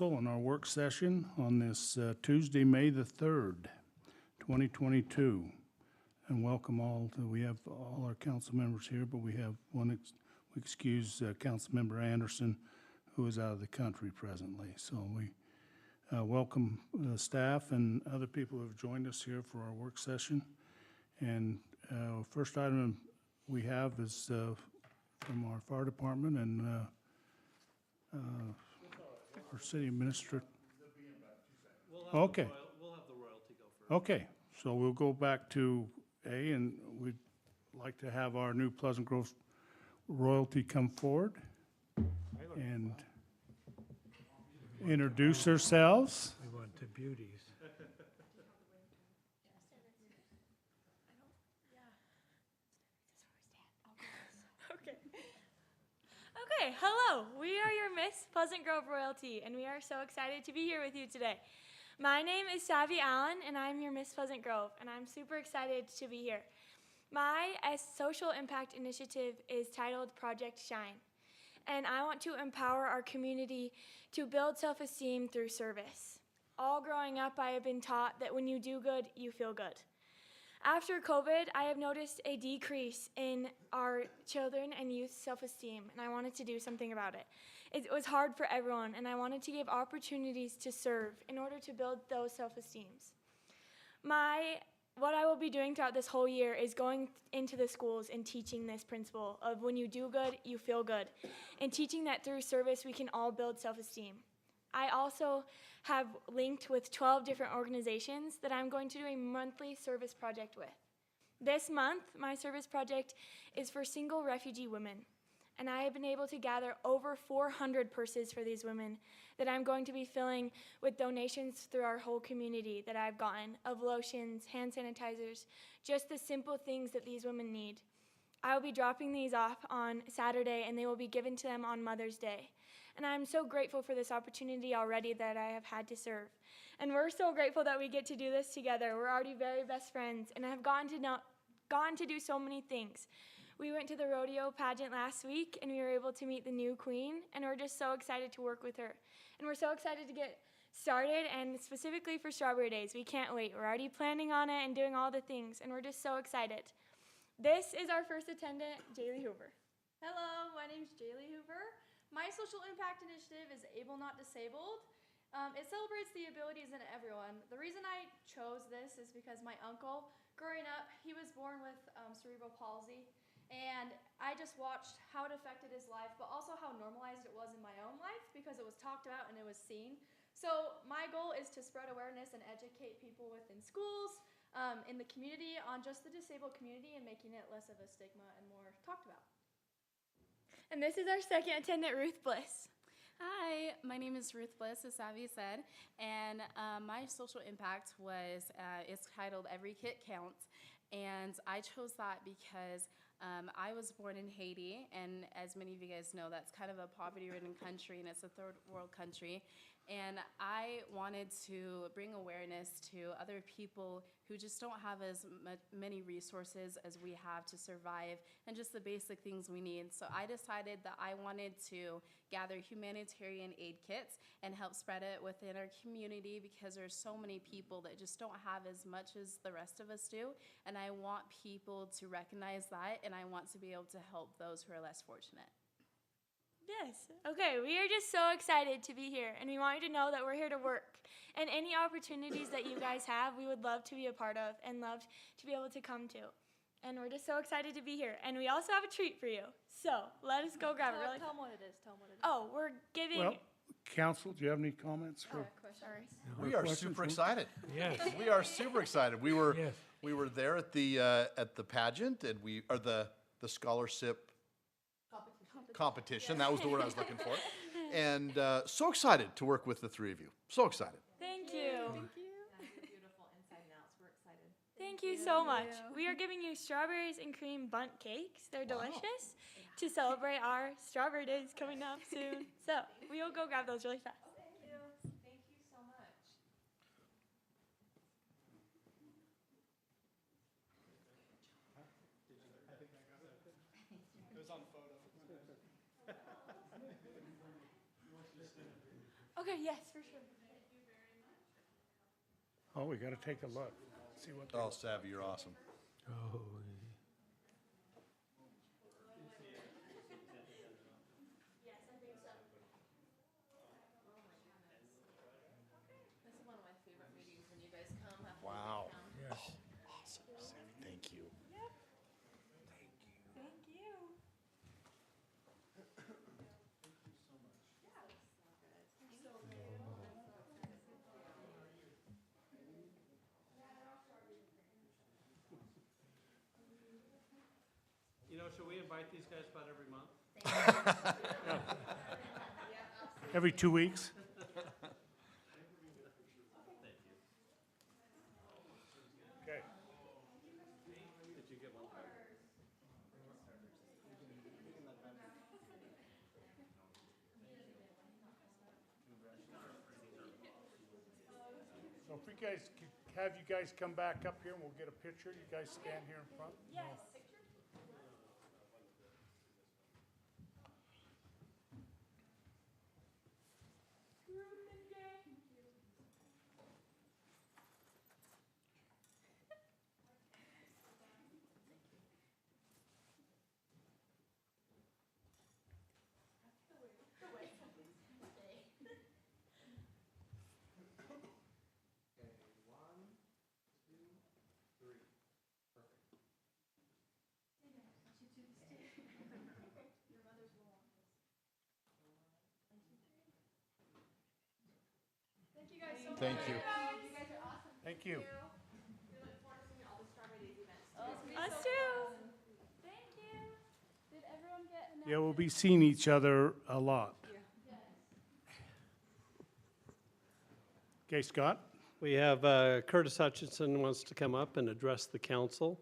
On our work session on this Tuesday, May the 3rd, 2022. And welcome all. We have all our council members here, but we have we excuse Councilmember Anderson, who is out of the country presently. So we welcome staff and other people who have joined us here for our work session. And first item we have is from our fire department and our city administrator. Okay. We'll have the royalty go first. Okay, so we'll go back to A, and we'd like to have our new Pleasant Grove royalty come forward and introduce ourselves. We want the beauties. Okay, hello. We are your Miss Pleasant Grove royalty, and we are so excited to be here with you today. My name is Savvy Allen, and I'm your Miss Pleasant Grove, and I'm super excited to be here. My social impact initiative is titled Project Shine, and I want to empower our community to build self-esteem through service. All growing up, I have been taught that when you do good, you feel good. After COVID, I have noticed a decrease in our children and youth self-esteem, and I wanted to do something about it. It was hard for everyone, and I wanted to give opportunities to serve in order to build those self-esteems. What I will be doing throughout this whole year is going into the schools and teaching this principle of when you do good, you feel good, and teaching that through service we can all build self-esteem. I also have linked with 12 different organizations that I'm going to do a monthly service project with. This month, my service project is for single refugee women, and I have been able to gather over 400 purses for these women that I'm going to be filling with donations through our whole community that I've gotten of lotions, hand sanitizers, just the simple things that these women need. I will be dropping these off on Saturday, and they will be given to them on Mother's Day. And I'm so grateful for this opportunity already that I have had to serve. And we're so grateful that we get to do this together. We're already very best friends and have gotten to do so many things. We went to the rodeo pageant last week and we were able to meet the new queen, and we're just so excited to work with her. And we're so excited to get started, and specifically for Strawberry Days. We can't wait. We're already planning on it and doing all the things, and we're just so excited. This is our first attendant, Jaylee Hoover. Hello, my name's Jaylee Hoover. My social impact initiative is Able Not Disabled. It celebrates the abilities in everyone. The reason I chose this is because my uncle, growing up, he was born with cerebral palsy, and I just watched how it affected his life, but also how normalized it was in my own life because it was talked about and it was seen. So my goal is to spread awareness and educate people within schools, in the community, on just the disabled community and making it less of a stigma and more talked about. And this is our second attendant, Ruth Bliss. Hi, my name is Ruth Bliss, as Savvy said, and my social impact is titled Every Kid Counts, and I chose that because I was born in Haiti, and as many of you guys know, that's kind of a poverty-ridden country, and it's a third world country. And I wanted to bring awareness to other people who just don't have as many resources as we have to survive and just the basic things we need. So I decided that I wanted to gather humanitarian aid kits and help spread it within our community because there's so many people that just don't have as much as the rest of us do. And I want people to recognize that, and I want to be able to help those who are less fortunate. Yes. Okay, we are just so excited to be here, and we want you to know that we're here to work. And any opportunities that you guys have, we would love to be a part of and love to be able to come to. And we're just so excited to be here. And we also have a treat for you. So let us go grab it really Tell them what it is. Tell them what it is. Oh, we're giving... Well, council, do you have any comments? Sorry. We are super excited. Yes. We are super excited. We were Yes. there at the pageant, and the scholarship competition. That was the word I was looking for. And so excited to work with the three of you. So excited. Thank you. Thank you. Beautiful inside and outs. We're excited. Thank you so much. We are giving you strawberries and cream bundt cakes. They're delicious to celebrate our Strawberry Days coming up soon. So we will go grab those really fast. Thank you. Thank you so much. Okay, yes, for sure. Oh, we gotta take a look, see what. Oh, Savvy, you're awesome. Oh, Yes, I think so. This is one of my favorite meetings when you guys come. After Wow. You come. yes. Awesome, Savvy, thank you. Thank you. You know, should we invite these guys about every month? Every 2 weeks? Okay. Did you get one? So if we guys, have you guys come back up here and we'll get a picture, you guys stand here in front? Yes. Thank you. You guys are awesome. Thank you. We look forward to seeing all the Strawberry Days events. Us too. Thank you. Did everyone get enough? Yeah, we'll be seeing each other a lot. Okay, Scott? We have Curtis Hutchinson wants to come up and address the council.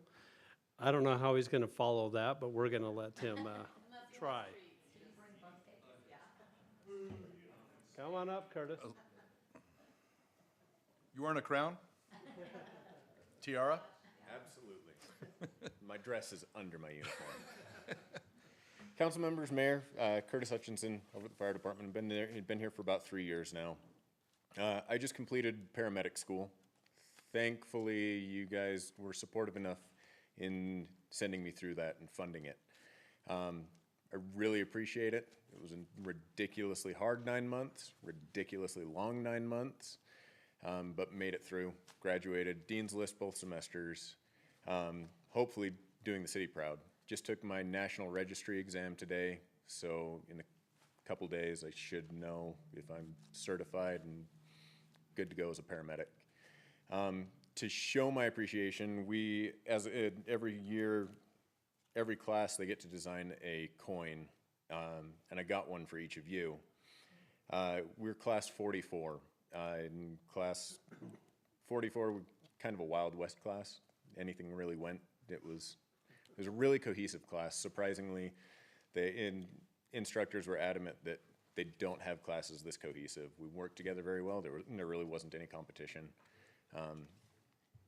I don't know how he's going to follow that, but we're going to let him try. Come on up, Curtis. You wearing a crown? Tiara? Absolutely. My dress is under my uniform. Council members, Mayor, Curtis Hutchinson over at the fire department. Been here for about 3 years now. I just completed paramedic school. Thankfully, you guys were supportive enough in sending me through that and funding it. I really appreciate it. It was a ridiculously hard 9 months, ridiculously long 9 months. But made it through, graduated, Dean's List both semesters, hopefully doing the city proud. Just took my National Registry exam today, so in a couple days I should know if I'm certified and good to go as a paramedic. To show my appreciation, every year, every class they get to design a coin, and I got one for each of you. We're class 44. In class 44, kind of a Wild West class. Anything really went. It was a really cohesive class. Surprisingly, the instructors were adamant that they don't have classes this cohesive. We worked together very well. There really wasn't any competition.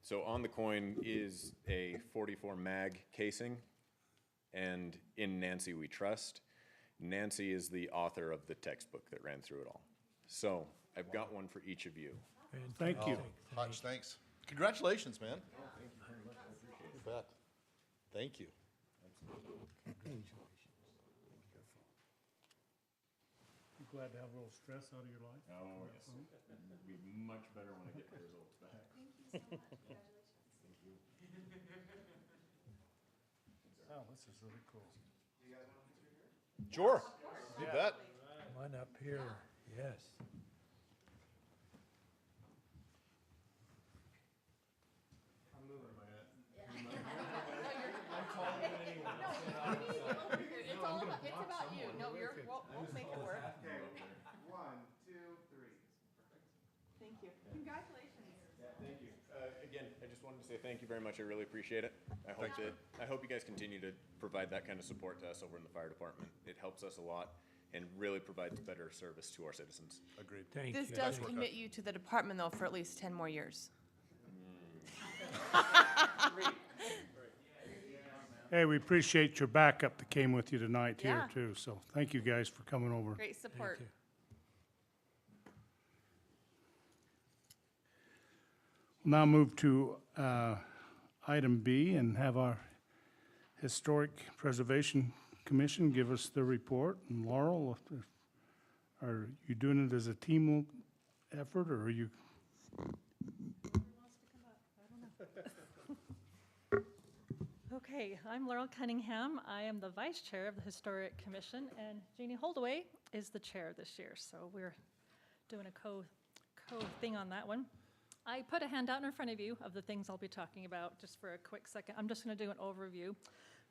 So on the coin is a 44 mag casing, and in Nancy we trust. Nancy is the author of the textbook that ran through it all. So I've got one for each of you. Thank you. Hutch, thanks. Congratulations, man. Thank you very much. I appreciate it. You bet. Thank you. You glad to have a little stress out of your life? Oh, yes. It'll be much better when I get the results back. Thank you so much. Congratulations. Thank you. Oh, this is really cool. Sure. You bet. Come on up here, yes. It's about you. No, we'll make it work. Okay. 1, 2, 3. Thank you. Congratulations. Yeah, thank you. Again, I just wanted to say thank you very much. I really appreciate it. I hope you guys continue to provide that kind of support to us over in the fire department. It helps us a lot and really provides better service to our citizens. Agreed. Thank This you. does commit you to the department, though, for at least 10 more years. Hey, we appreciate your backup that came with you tonight here Yeah. too, so thank you guys for coming over. Great support. Thank you. We'll now move to item B and have our Historic Preservation Commission give us the report. And Laurel, are you doing it as a team effort, or are you? Okay, I'm Laurel Cunningham. I am the Vice Chair of the Historic Commission, and Jeannie Holdaway is the Chair this year, so we're doing a co thing on that one. I put a handout in front of you of the things I'll be talking about just for a quick second. I'm just going to do an overview.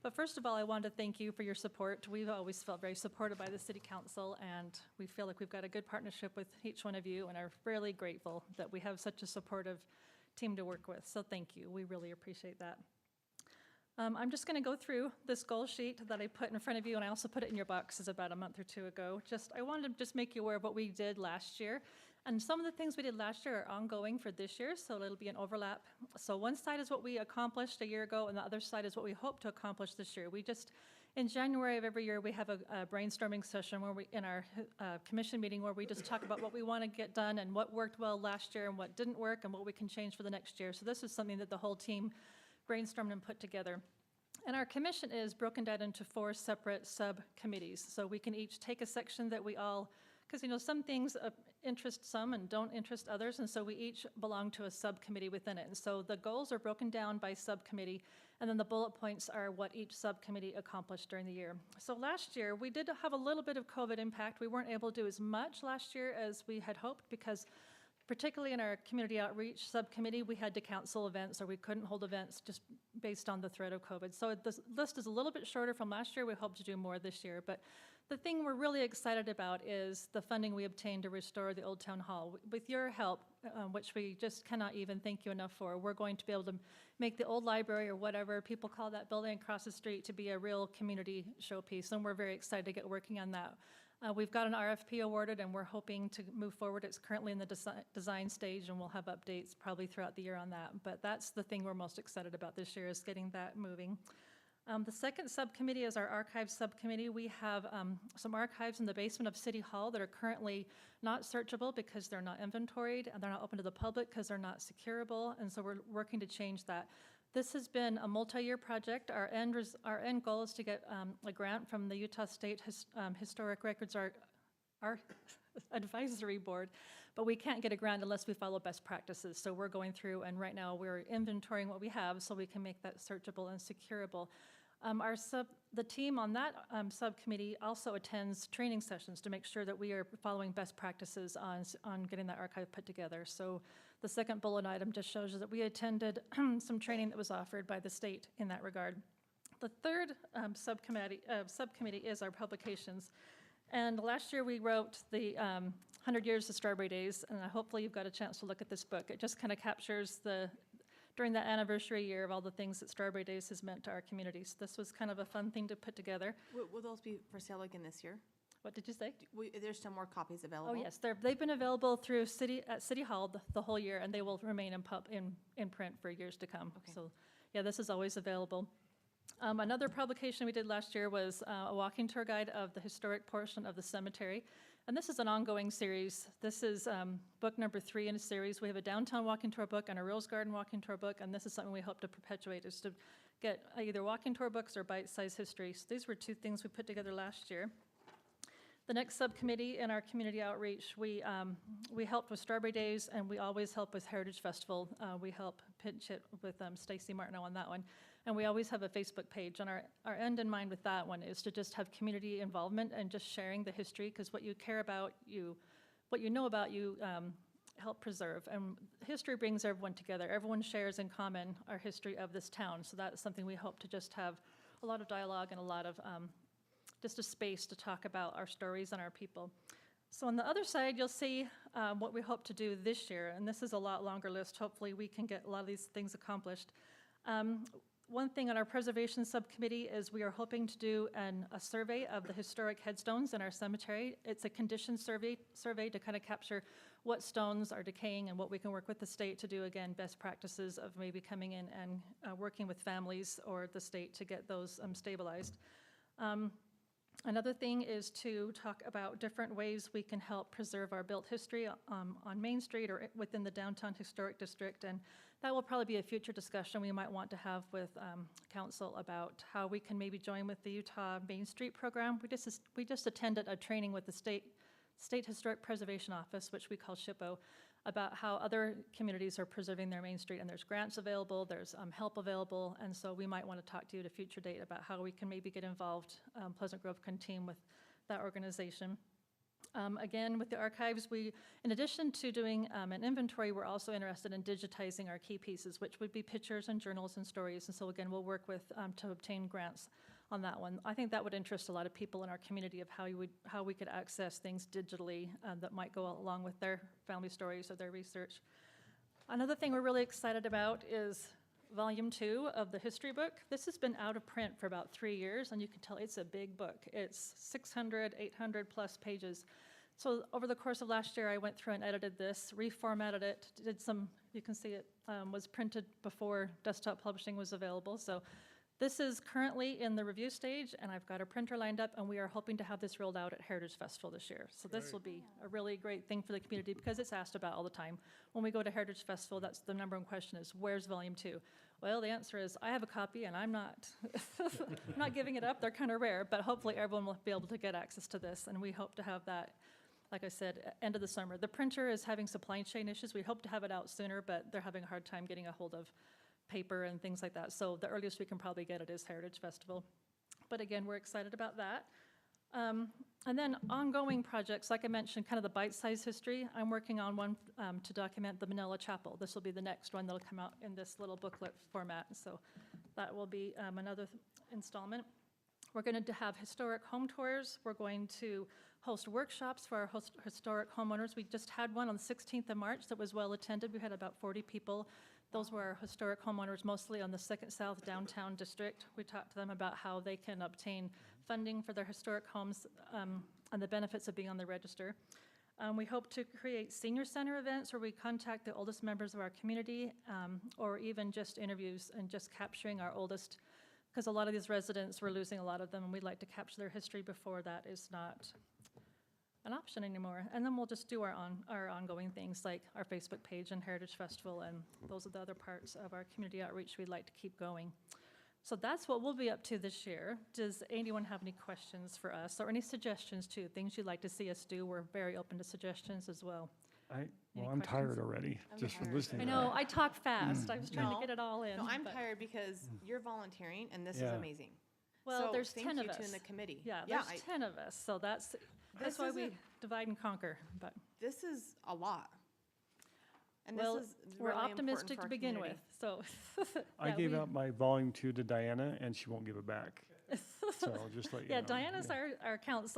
But first of all, I wanted to thank you for your support. We've always felt very supported by the City Council, and we feel like we've got a good partnership with each one of you, and are really grateful that we have such a supportive team to work with. So thank you. We really appreciate that. I'm just going to go through this goal sheet that I put in front of you, and I also put it in your boxes about a month or two ago. I wanted to just make you aware of what we did last year. And some of the things we did last year are ongoing for this year, so it'll be an overlap. So one side is what we accomplished a year ago, and the other side is what we hope to accomplish this year. In January of every year, we have a brainstorming session in our commission meeting where we just talk about what we want to get done and what worked well last year and what didn't work and what we can change for the next year. So this is something that the whole team brainstormed and put together. And our commission is broken down into 4 separate subcommittees. So we can each take a section that we all, because some things interest some and don't interest others, and so we each belong to a subcommittee within it. And so the goals are broken down by subcommittee, and then the bullet points are what each subcommittee accomplished during the year. So last year, we did have a little bit of COVID impact. We weren't able to do as much last year as we had hoped because particularly in our community outreach subcommittee, we had to cancel events or we couldn't hold events just based on the threat of COVID. So the list is a little bit shorter from last year. We hope to do more this year. But the thing we're really excited about is the funding we obtained to restore the Old Town Hall. With your help, which we just cannot even thank you enough for, we're going to be able to make the old library or whatever people call that building across the street to be a real community showpiece, and we're very excited to get working on that. We've got an RFP awarded, and we're hoping to move forward. It's currently in the design stage, and we'll have updates probably throughout the year on that. But that's the thing we're most excited about this year, is getting that moving. The second subcommittee is our archives subcommittee. We have some archives in the basement of City Hall that are currently not searchable because they're not inventoried, and they're not open to the public because they're not securable, and so we're working to change that. This has been a multi-year project. Our end goal is to get a grant from the Utah State Historic Records our advisory board, but we can't get a grant unless we follow best practices. So we're going through, and right now we're inventorying what we have so we can make that searchable and securable. The team on that subcommittee also attends training sessions to make sure that we are following best practices on getting that archive put together. So the second bullet item just shows you that we attended some training that was offered by the state in that regard. The third subcommittee is our publications. And last year we wrote the 100 Years of Strawberry Days, and hopefully you've got a chance to look at this book. It just kind of captures during that anniversary year of all the things that Strawberry Days has meant to our communities. This was kind of a fun thing to put together. Will those be for sale again this year? What did you say? There's still more copies available? Oh, yes. They've been available through at City Hall the whole year, and they will remain in print for years to come. Okay. So, yeah, this is always available. Another publication we did last year was a walking tour guide of the historic portion of the cemetery. And this is an ongoing series. This is book number 3 in a series. We have a downtown walking tour book and a Rose Garden walking tour book, and this is something we hope to perpetuate, is to get either walking tour books or bite-sized history. So these were 2 things we put together last year. The next subcommittee in our community outreach, we helped with Strawberry Days, and we always help with Heritage Festival. We help pitch it with Stacy Martineau on that one. And we always have a Facebook page, and our end in mind with that one is to just have community involvement and just sharing the history, because what you care about, what you know about, you help preserve. And history brings everyone together. Everyone shares in common our history of this town. So that's something we hope to just have a lot of dialogue and a lot of just a space to talk about our stories and our people. So on the other side, you'll see what we hope to do this year, and this is a lot longer list. Hopefully we can get a lot of these things accomplished. One thing on our preservation subcommittee is we are hoping to do a survey of the historic headstones in our cemetery. It's a condition survey to kind of capture what stones are decaying and what we can work with the state to do, again, best practices of maybe coming in and working with families or the state to get those stabilized. Another thing is to talk about different ways we can help preserve our built history on Main Street or within the downtown historic district. And that will probably be a future discussion we might want to have with council about how we can maybe join with the Utah Main Street program. We just attended a training with the State Historic Preservation Office, which we call SHPO, about how other communities are preserving their Main Street, and there's grants available, there's help available, and so we might want to talk to you at a future date about how we can maybe get involved. Pleasant Grove can team with that organization. Again, with the archives, in addition to doing an inventory, we're also interested in digitizing our key pieces, which would be pictures and journals and stories, and so again, we'll work with to obtain grants on that one. I think that would interest a lot of people in our community of how we could access things digitally that might go along with their family stories or their research. Another thing we're really excited about is Volume 2 of the history book. This has been out of print for about 3 years, and you can tell it's a big book. It's 600, 800 plus pages. So over the course of last year, I went through and edited this, reformatted it, you can see it was printed before desktop publishing was available. So this is currently in the review stage, and I've got a printer lined up, and we are hoping to have this rolled out at Heritage Festival this year. So this will be a really great thing for the community because it's asked about all the time. When we go to Heritage Festival, that's the number one question is, where's Volume 2? Well, the answer is, I have a copy, and I'm not, I'm not giving it up. They're kind of rare, but hopefully everyone will be able to get access to this, and we hope to have that, like I said, end of the summer. The printer is having supply chain issues. We hope to have it out sooner, but they're having a hard time getting a hold of paper and things like that. So the earliest we can probably get it is Heritage Festival. But again, we're excited about that. And then ongoing projects, like I mentioned, kind of the bite-sized history. I'm working on one to document the Manila Chapel. This will be the next one that'll come out in this little booklet format. So that will be another installment. We're going to have historic home tours. We're going to host workshops for our historic homeowners. We just had one on the 16th of March that was well attended. We had about 40 people. Those were our historic homeowners, mostly on the 2nd South Downtown District. We talked to them about how they can obtain funding for their historic homes and the benefits of being on the register. We hope to create senior center events where we contact the oldest members of our community or even just interviews and just capturing our oldest, because a lot of these residents, we're losing a lot of them, and we'd like to capture their history before that is not an option anymore. And then we'll just do our ongoing things like our Facebook page and Heritage Festival, and those are the other parts of our community outreach we'd like to keep going. So that's what we'll be up to this year. Does anyone have any questions for us or any suggestions too, things you'd like to see us do? We're very open to suggestions as well. I'm tired already, just from listening I to know, that. I talk fast. I was trying to get it all in. No, I'm but- tired because you're volunteering and this is Yeah. amazing. Well, So there's 10 of Thank you us. to in the committee. Yeah, there's 10 of us, so that's why we isn't- divide and conquer, but. This is a lot. And Well, this is we're really important optimistic for to our begin community. with, so. I yeah, gave we- out my volume 2 to Diana, and she won't give it back. So just let you know. Yeah, Diana's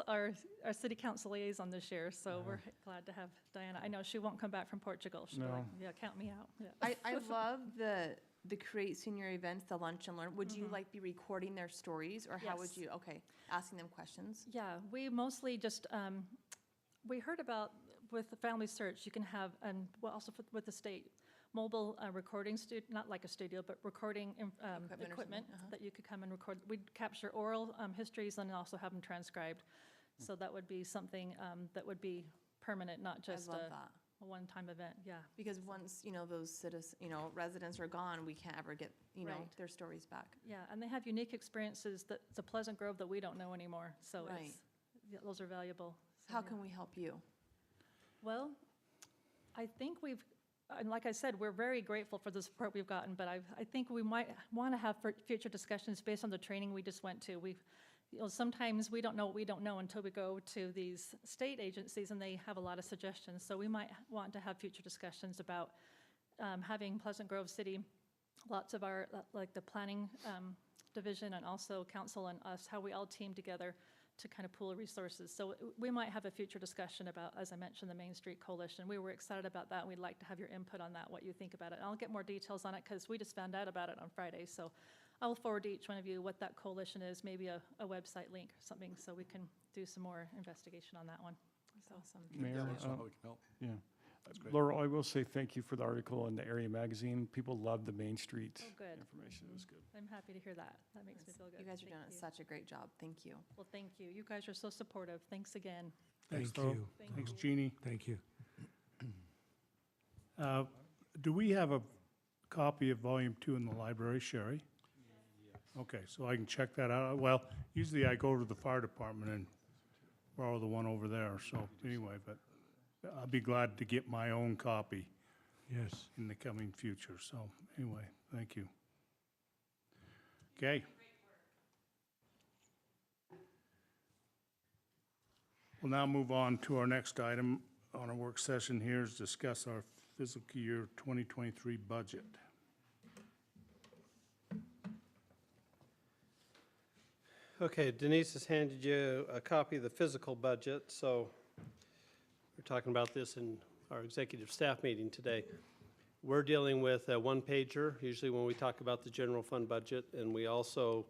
our city council liaison this year, so we're glad to have Diana. I know she won't come back from Portugal. She'll be like, No. yeah, count me out, yeah. I love the create senior events, the lunch and learn. Would you like be recording their stories or how would Yes. you, asking them questions? Yeah, we mostly just, we heard about with the Family Search, you can have, and well, also with the state, mobile recording not like a studio, but recording Equipment or equipment something, that you could come and record. We'd capture oral histories and also have them transcribed. So that would be something that would be permanent, not just I love a that. one-time event, yeah. Because once, those citizens, residents are gone, we can't ever get, Right. their stories back. Yeah, and they have unique experiences that, it's a Pleasant Grove that we don't know anymore, so Right. yeah, those are valuable. So, How yeah. can we help you? Well, I think and like I said, we're very grateful for the support we've gotten, but I think we might want to have future discussions based on the training we just went to. Sometimes we don't know what we don't know until we go to these state agencies and they have a lot of suggestions. So we might want to have future discussions about having Pleasant Grove City, lots of our, like the planning division and also council and us, how we all team together to kind of pool resources. So we might have a future discussion about, as I mentioned, the Main Street Coalition. We were excited about that. We'd like to have your input on that, what you think about it. And I'll get more details on it because we just found out about it on Friday. So I will forward to each one of you what that coalition is, maybe a website link or something, so we can do some more investigation on that one. So, Awesome. Mayor, Yeah, let us know how we can help. yeah. That's great. Laurel, I will say thank you for the article in the area magazine. People loved the Main Street Oh, good. information. It was good. I'm happy to hear that. That makes me feel good. You guys are Thank doing you. such a great job. Thank you. Well, thank you. You guys are so supportive. Thanks again. Thanks, Thank Bo. you. Thanks, Jeannie. Thank you. Do we have a copy of Volume 2 in the library, Sherry? Okay, so I can check that out. Well, usually I go to the fire department and borrow the one over there, so anyway, but I'll be glad to get my own copy Yes. in the coming future, so anyway, thank you. Okay. We'll now move on to our next item on our work session here is discuss our fiscal year 2023 budget. Okay, Denise has handed you a copy of the physical budget, so we're talking about this in our executive staff meeting today. We're dealing with a one-pager, usually when we talk about the general fund budget, and we also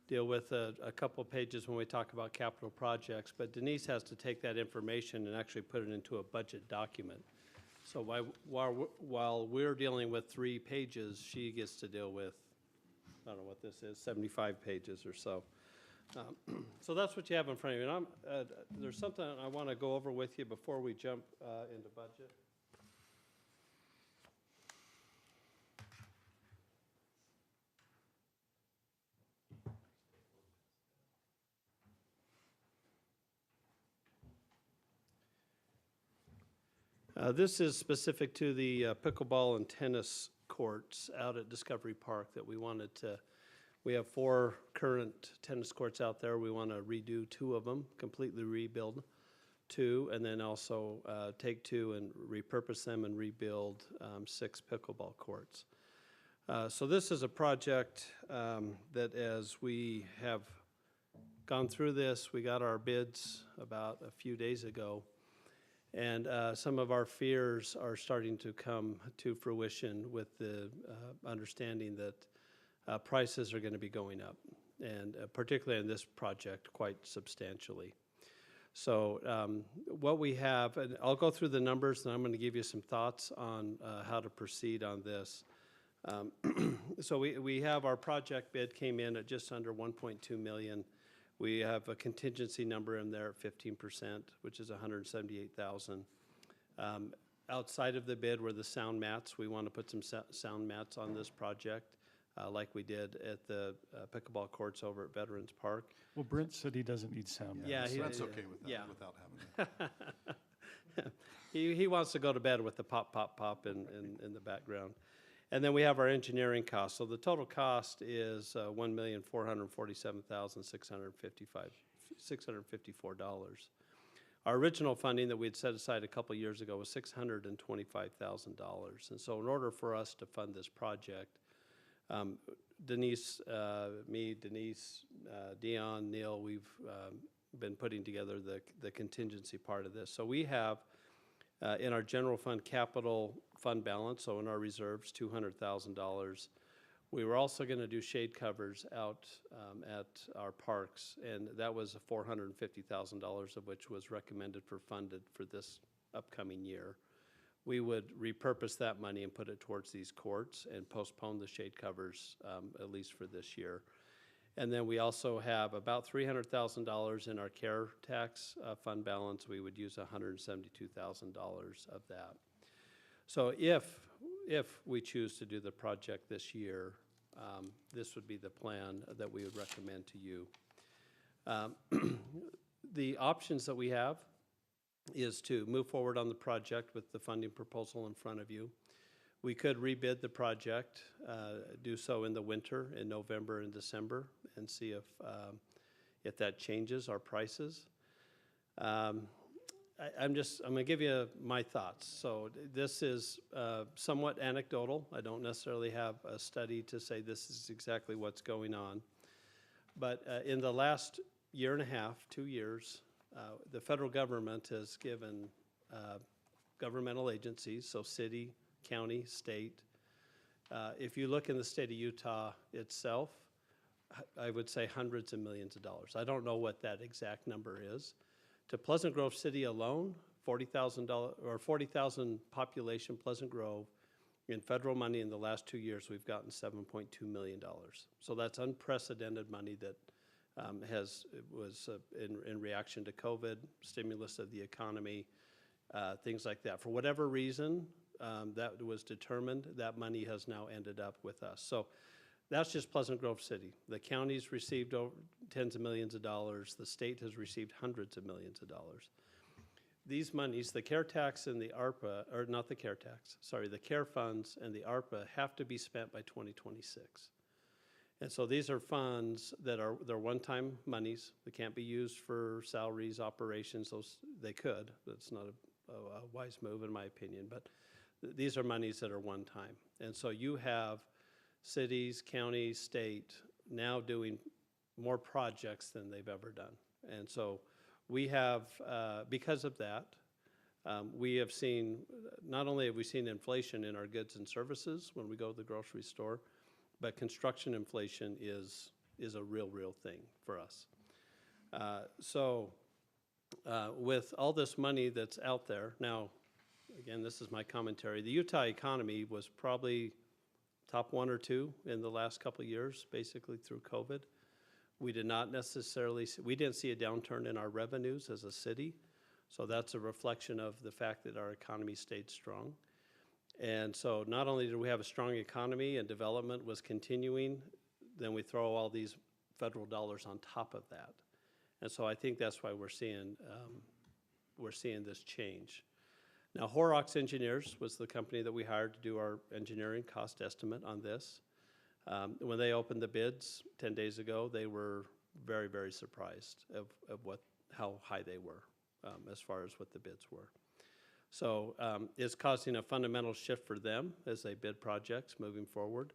deal with a couple pages when we talk about capital projects, but Denise has to take that information and actually put it into a budget document. So while we're dealing with 3 pages, she gets to deal with, I don't know what this is, 75 pages or so. So that's what you have in front of you. And there's something I want to go over with you before we jump into budget. This is specific to the pickleball and tennis courts out at Discovery Park that we wanted to. We have 4 current tennis courts out there. We want to redo 2 of them, completely rebuild 2, and then also take 2 and repurpose them and rebuild 6 pickleball courts. So this is a project that as we have gone through this, we got our bids about a few days ago, and some of our fears are starting to come to fruition with the understanding that prices are going to be going up, and particularly in this project, quite substantially. So what we have, and I'll go through the numbers, and I'm going to give you some thoughts on how to proceed on this. So we have our project bid came in at just under 1.2 million. We have a contingency number in there at 15%, which is 178,000. Outside of the bid were the sound mats. We want to put some sound mats on this project, like we did at the pickleball courts over at Veterans Park. Well, Brent said he doesn't need sound. Yeah, That's okay with that, yeah. without having it. He wants to go to bed with the pop, pop, pop in the background. And then we have our engineering costs. So the total cost is $1,447,654. Our original funding that we had set aside a couple years ago was $625,000. And so in order for us to fund this project, Denise, Dion, Neil, we've been putting together the contingency part of this. So we have in our general fund capital fund balance, so in our reserves, $200,000. We were also going to do shade covers out at our parks, and that was $450,000 of which was recommended for funded for this upcoming year. We would repurpose that money and put it towards these courts and postpone the shade covers at least for this year. And then we also have about $300,000 in our care tax fund balance. We would use $172,000 of that. So if we choose to do the project this year, this would be the plan that we would recommend to you. The options that we have is to move forward on the project with the funding proposal in front of you. We could rebid the project, do so in the winter, in November and December, and see if that changes our prices. I'm going to give you my thoughts. So this is somewhat anecdotal. I don't necessarily have a study to say this is exactly what's going on. But in the last year and a half, 2 years, the federal government has given governmental agencies, so city, county, state. If you look in the state of Utah itself, I would say hundreds of millions of dollars. I don't know what that exact number is. To Pleasant Grove City alone, $40,000 or 40,000 population Pleasant Grove. In federal money in the last 2 years, we've gotten $7.2 million. So that's unprecedented money that was in reaction to COVID, stimulus of the economy, things like that. For whatever reason that was determined, that money has now ended up with us. So that's just Pleasant Grove City. The county's received tens of millions of dollars. The state has received hundreds of millions of dollars. These monies, the CARE tax and the ARPA, or not the CARE tax, sorry, the CARE funds and the ARPA have to be spent by 2026. And so these are funds that they're one-time monies. They can't be used for salaries, operations. They could. That's not a wise move in my opinion, but these are monies that are one-time. And so you have cities, counties, state now doing more projects than they've ever done. And so we have, because of that, we have seen, not only have we seen inflation in our goods and services when we go to the grocery store, but construction inflation is a real thing for us. With all this money that's out there, now, again, this is my commentary, the Utah economy was probably top 1 or 2 in the last couple of years, basically through COVID. We did not necessarily, we didn't see a downturn in our revenues as a city. So that's a reflection of the fact that our economy stayed strong. And so not only did we have a strong economy and development was continuing, then we throw all these federal dollars on top of that. And so I think that's why we're seeing this change. Now, Horrocks Engineers was the company that we hired to do our engineering cost estimate on this. When they opened the bids 10 days ago, they were very surprised of how high they were as far as what the bids were. So it's causing a fundamental shift for them as they bid projects moving forward.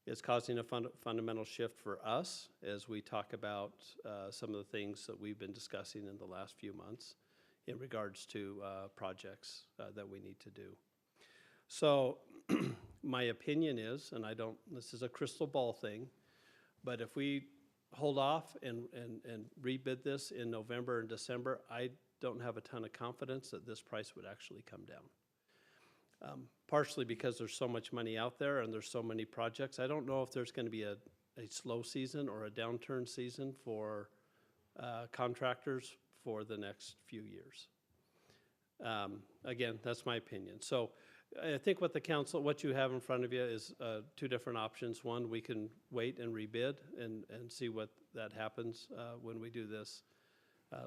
It's causing a fundamental shift for us as we talk about some of the things that we've been discussing in the last few months in regards to projects that we need to do. So my opinion is, and this is a crystal ball thing, but if we hold off and rebid this in November and December, I don't have a ton of confidence that this price would actually come down. Partially because there's so much money out there and there's so many projects. I don't know if there's going to be a slow season or a downturn season for contractors for the next few years. Again, that's my opinion. So I think what you have in front of you is 2 different options. One, we can wait and rebid and see what that happens when we do this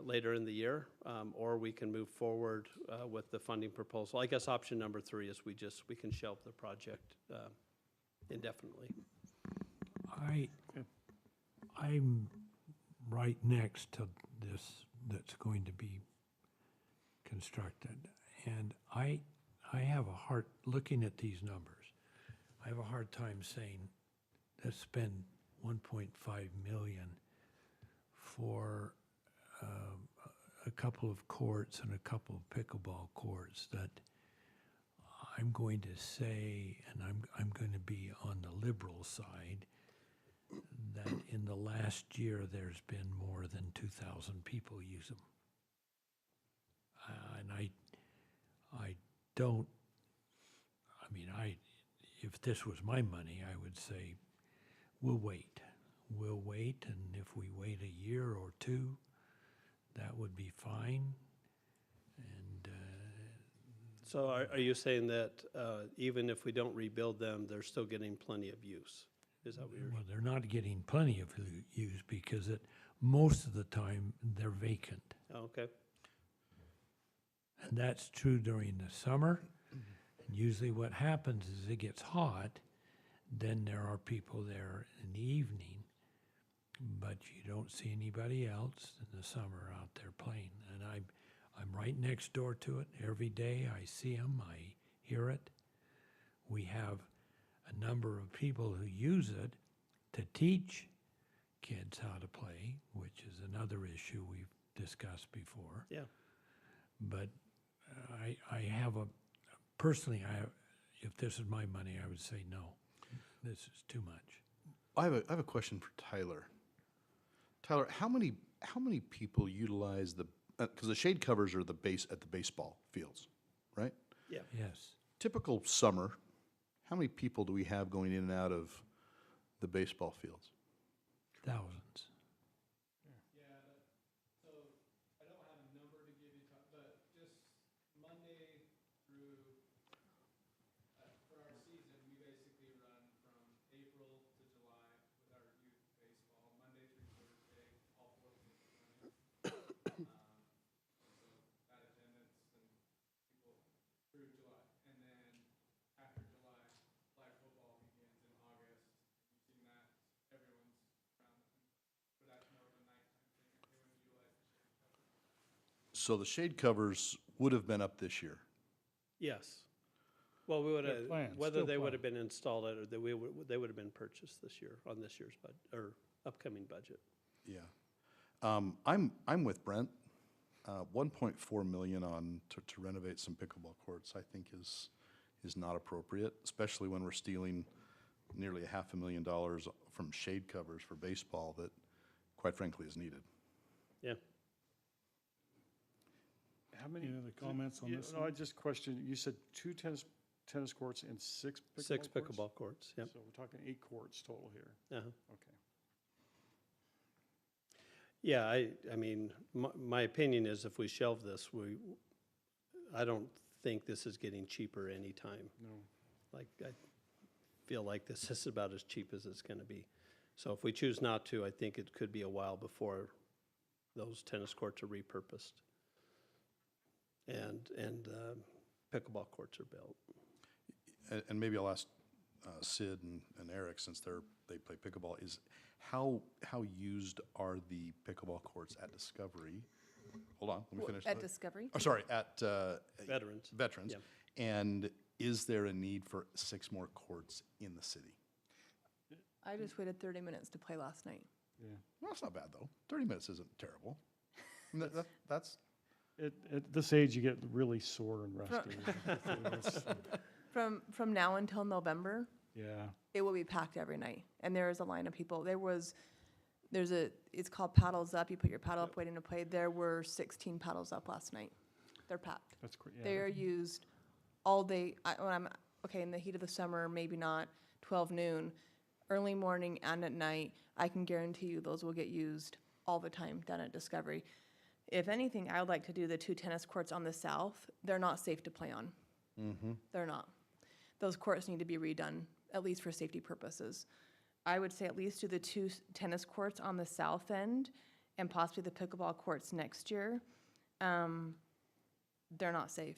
later in the year, or we can move forward with the funding proposal. I guess option number 3 is we can shelve the project indefinitely. I'm right next to this that's going to be constructed, and I have a hard, looking at these numbers, I have a hard time saying, let's spend 1.5 million for a couple of courts and a couple of pickleball courts. That I'm going to say, and I'm going to be on the liberal side, that in the last year there's been more than 2,000 people use them. And if this was my money, I would say, we'll wait, and if we wait a year or 2, that would be fine. And so are you saying that even if we don't rebuild them, they're still getting plenty of use? Is that what you're? Well, they're not getting plenty of use because most of the time they're vacant. Oh, okay. And that's true during the summer. And usually what happens is it gets hot, then there are people there in the evening, but you don't see anybody else in the summer out there playing. And I'm right next door to it. Every day I see them, I hear it. We have a number of people who use it to teach kids how to play, which is another issue we've discussed before. Yeah. But if this is my money, I would say no. This is too much. I have a question for Tyler. Tyler, how many people utilize the because the shade covers are at the baseball fields, right? Yeah. Yes. Typical summer, how many people do we have going in and out of the baseball fields? Thousands. So the shade covers would have been up this year. Yes. Well, we would They're have, planned, whether still they would have planned. been installed or they would have been purchased this year, on this year's or upcoming budget. Yeah. I'm with Brent. 1.4 million to renovate some pickleball courts, I think is not appropriate, especially when we're stealing nearly $500,000 from shade covers for baseball that, quite frankly, is needed. Yeah. How many? Any other comments on this No, I one? just questioned, you said 2 tennis courts and 6 pickleball courts? 6 pickleball courts, yep. So we're talking 8 courts total here. Uh-huh. Okay. Yeah, I mean, my opinion is if we shelve this, I don't think this is getting cheaper anytime. No. Like, I feel like this is about as cheap as it's gonna be. So if we choose not to, I think it could be a while before those tennis courts are repurposed. And pickleball courts are built. And maybe I'll ask Sid and Eric, since they play pickleball, is how used are the pickleball courts at Discovery? Hold on, let me finish. At Discovery? Oh, sorry, at Veterans. Veterans. Yeah. And is there a need for 6 more courts in the city? I just waited 30 minutes to play last night. Yeah. Well, that's not bad, though. 30 minutes isn't terrible. I mean, that's, At this age, you get really sore and rusty. That's- From now until November, Yeah. it will be packed every night. And there is a line of people. It's called Paddles Up. You put your paddle up waiting to play. There were 16 paddles up last night. They're packed. That's great. Yeah, They are used all day. In the heat of the summer, maybe not 12 noon, early morning and at night. I can guarantee you those will get used all the time down at Discovery. If anything, I would like to do the 2 tennis courts on the south. They're not safe to play on. They're not. Those courts need to be redone, at least for safety purposes. I would say at least do the 2 tennis courts on the south end and possibly the pickleball courts next year. They're not safe.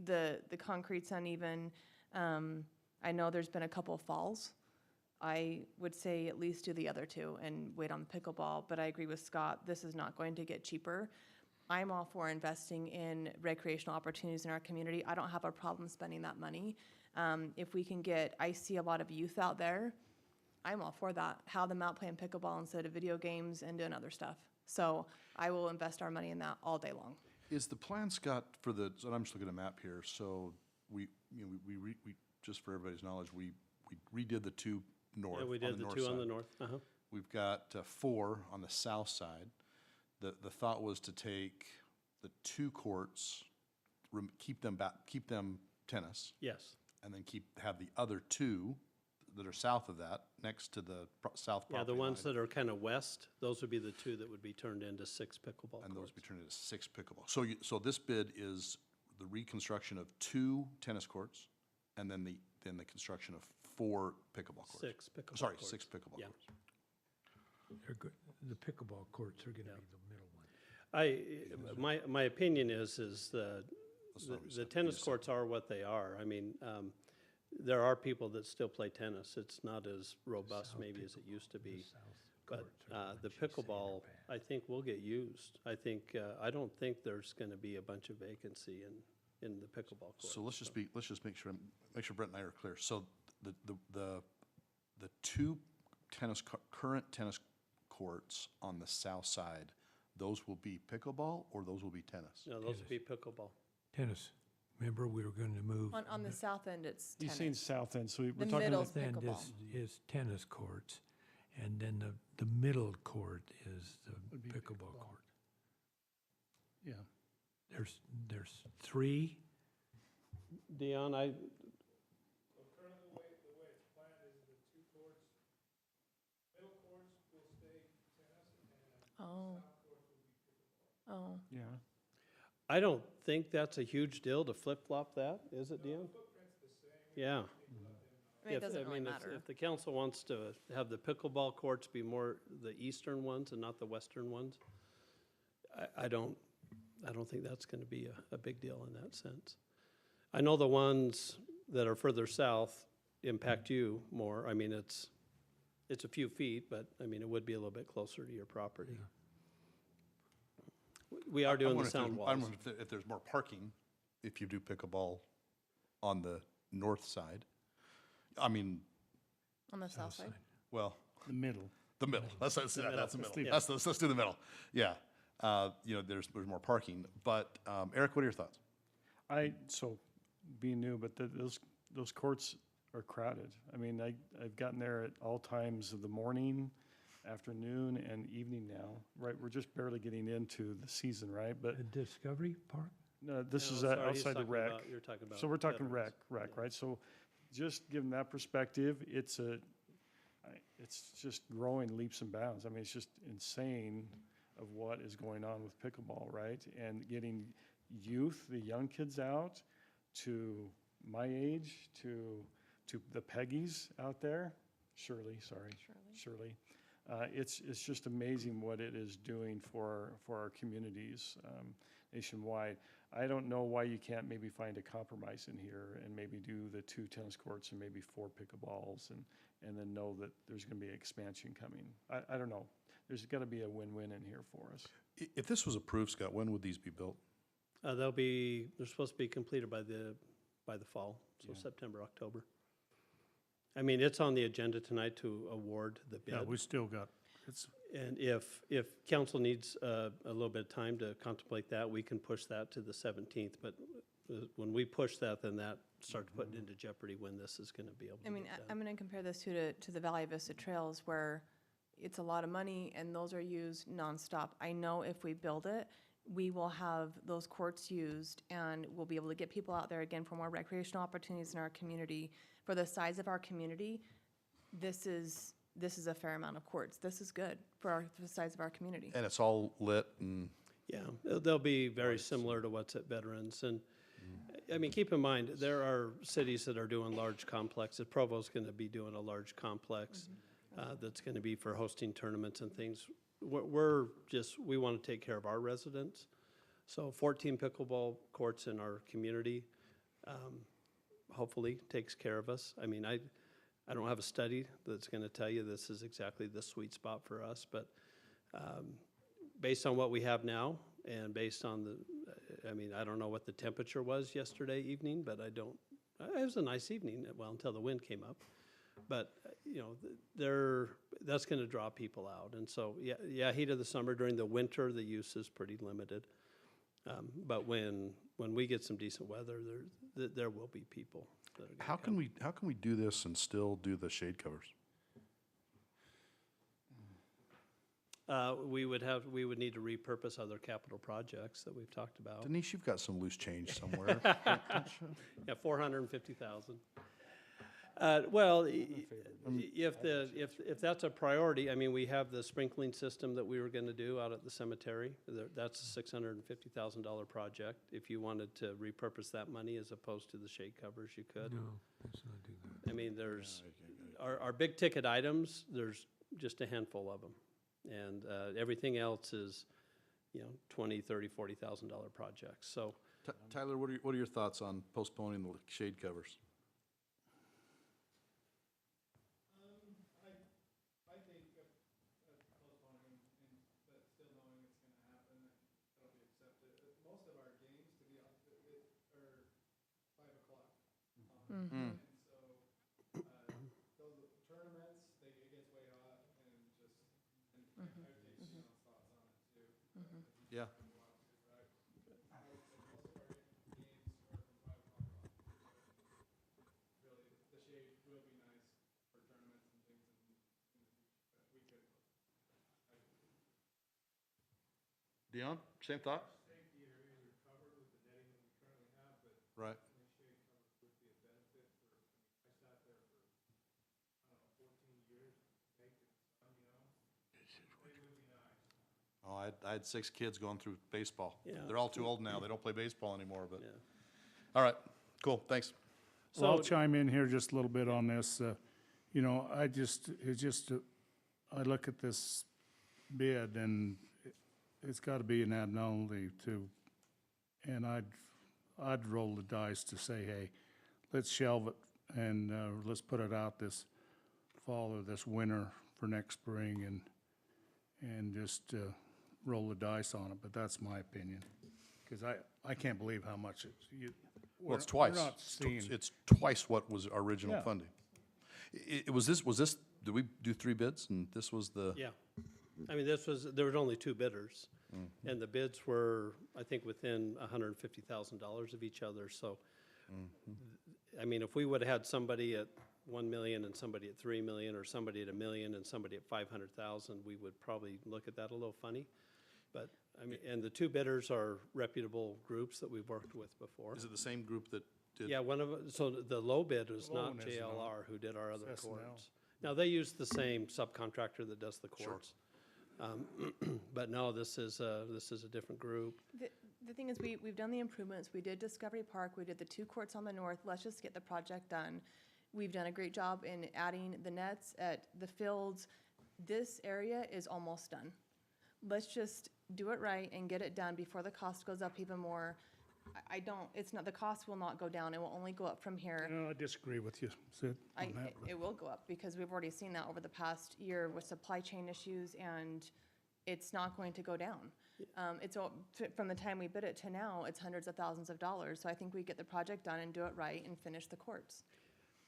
The concrete's uneven. I know there's been a couple falls. I would say at least do the other 2 and wait on the pickleball, but I agree with Scott, this is not going to get cheaper. I'm all for investing in recreational opportunities in our community. I don't have a problem spending that money. If we can I see a lot of youth out there, I'm all for that. Have them out playing pickleball instead of video games and doing other stuff. So I will invest our money in that all day long. is the plan, Scott, so I'm just looking at a map here, so we just for everybody's knowledge, we redid the 2 north. Yeah, we did the 2 on the north. Uh-huh. We've got 4 on the south side. The thought was to take the 2 courts, keep them tennis, Yes. and then have the other 2 that are south of that, next to the south property Yeah, the ones line, that are kind of west, those would be the 2 that would be turned into 6 pickleball and those courts. be turned into 6 pickleball. So this bid is the reconstruction of 2 tennis courts, and then the construction of 4 pickleball courts. 6 pickleball Sorry, courts. 6 pickleball Yeah. courts. They're good. The pickleball courts are gonna be the middle one. My opinion is That's not what you the said. tennis You said- courts are what they are. I mean, there are people that still play tennis. It's not as robust South maybe as it used to The be. south But courts are the what you say are pickleball, bad. I think will get used. I think, I don't think there's gonna be a bunch of vacancy in the pickleball courts. So let's just make sure Brent and I are clear. So the 2 current tennis courts on the south side, those will be pickleball or those will be tennis? No, those would be pickleball. Tennis. Remember, we were gonna move. On the south end, it's You've seen tennis. south end, so we're The talking. middle- South end pickleball. is tennis courts, and then the middle court is the Would be pickleball pickleball. court. Yeah. There's 3. Dion, I, Currently, the way it's planned is the 2 courts, middle courts will stay tennis and Oh. Oh. Yeah. I don't think that's a huge deal to flip-flop that, is it, Dion? Yeah. I mean, it doesn't I really mean, matter. If the council wants to have the pickleball courts be more the eastern ones and not the western ones, I don't think that's gonna be a big deal in that sense. I know the ones that are further south impact you more. I mean, it's a few feet, but I mean, it would be a little bit closer to your property. We are doing the sound I walls. wonder if there's more parking if you do pickleball on the north side. I mean, On the south side? well, The middle. the middle. That's the middle. Let's leave it. Let's do the middle. Yeah. You know, there's more parking. But Eric, what are your thoughts? So being new, but those courts are crowded. I mean, I've gotten there at all times of the morning, afternoon, and evening now, right? We're just barely getting into the season, right? But The Discovery Park? no, this No, is sorry, he's outside the talking rec. about- You're talking about. So we're talking veterans. rec, right? So just given that perspective, it's just growing leaps and bounds. I mean, it's just insane of what is going on with pickleball, right? And getting youth, the young kids out to my age, to the Peggies out there, Shirley. It's just amazing what it is doing for our communities nationwide. I don't know why you can't maybe find a compromise in here and maybe do the 2 tennis courts and maybe 4 pickleballs and then know that there's going to be expansion coming. I don't know. There's got to be a win-win in here for us. If this was approved, Scott, when would these be built? They're supposed to be completed by the fall, so Yeah. September, October. I mean, it's on the agenda tonight to award the bid. Yeah, we still got, it's, And if council needs a little bit of time to contemplate that, we can push that to the 17th. But when we push that, then that starts putting into jeopardy when this is going to be able to I mean, get done. I'm going to compare this to the Valley Vista Trails where it's a lot of money and those are used nonstop. I know if we build it, we will have those courts used and we'll be able to get people out there again for more recreational opportunities in our community. For the size of our community, this is a fair amount of courts. This is good for the size of our community. And it's all lit and Yeah, they'll be very similar to what's at Veterans. And, I mean, keep in mind, there are cities that are doing large complexes. Provo's going to be doing a large complex that's going to be for hosting tournaments and things. We want to take care of our residents. So 14 pickleball courts in our community hopefully takes care of us. I mean, I don't have a study that's going to tell you this is exactly the sweet spot for us, but based on what we have now and based on I mean, I don't know what the temperature was yesterday evening, but it was a nice evening, well, until the wind came up. But, you know, that's going to draw people out. And so, yeah, heat of the summer, during the winter, the use is pretty limited. But when we get some decent weather, there will be people that are going to how can we do this and still do the shade covers? We would need to repurpose other capital projects that we've talked about. Denise, you've got some loose change somewhere. Yeah, 450,000. Well, if that's a priority, I mean, we have the sprinkling system that we were going to do out at the cemetery. That's a $650,000 project. If you wanted to repurpose that money as opposed to the shade covers, you could. No, let's not do that. I mean, there's, our big ticket items, there's just a handful of them. And everything else is, you know, $20,000, $30,000, $40,000 projects. So, Tyler, what are your thoughts on postponing the shade covers? I think postponing, but still knowing it's going to happen, and it'll be accepted. Most of our games, to be honest, are 5 o'clock. And so those tournaments, it gets way hot, and just I would take Sean's thoughts on it too. Yeah. Most of our games are from 5 o'clock on. Really, the shade will be nice for tournaments and things in the future, but we could. Dion, same thought? Right. Oh, I had 6 kids going through baseball. Yeah. They're all too old now. They don't play baseball anymore, but, Yeah. all right, cool, thanks. Well, I'll So- chime in here just a little bit on this. You know, I look at this bid and it's gotta be an abnormality too. And I'd roll the dice to say, hey, let's shelve it and, let's put it out this fall or this winter for next spring and just, roll the dice on it, but that's my opinion. Cause I can't believe how much Well, it's we're twice. not seeing. It's twice what was original Yeah. funding. Was this, did we do 3 bids and this was the? Yeah. I mean, there were only 2 bidders. And the bids were, I think, within $150,000 of each other, so. I mean, if we would've had somebody at 1 million and somebody at 3 million, or somebody at 1 million and somebody at 500,000, we would probably look at that a little funny. But, I mean, and the 2 bidders are reputable groups that we've worked with before. Is it the same group that did? Yeah, so the low bid was Low not one is not. JLR who did our other It's S&L. courts. Now, they use the same subcontractor that does the courts. But no, this is a different group. The thing is, we've done the improvements, we did Discovery Park, we did the 2 courts on the north, let's just get the project done. We've done a great job in adding the nets at the fields. This area is almost done. Let's just do it right and get it done before the cost goes up even more. The cost will not go down, it will only go up from here. No, I disagree with you, Sid, on that. It will go up, because we've already seen that over the past year with supply chain issues, and it's not going to go down. From the time we bid it to now, it's hundreds of thousands of dollars, so I think we get the project done and do it right and finish the courts.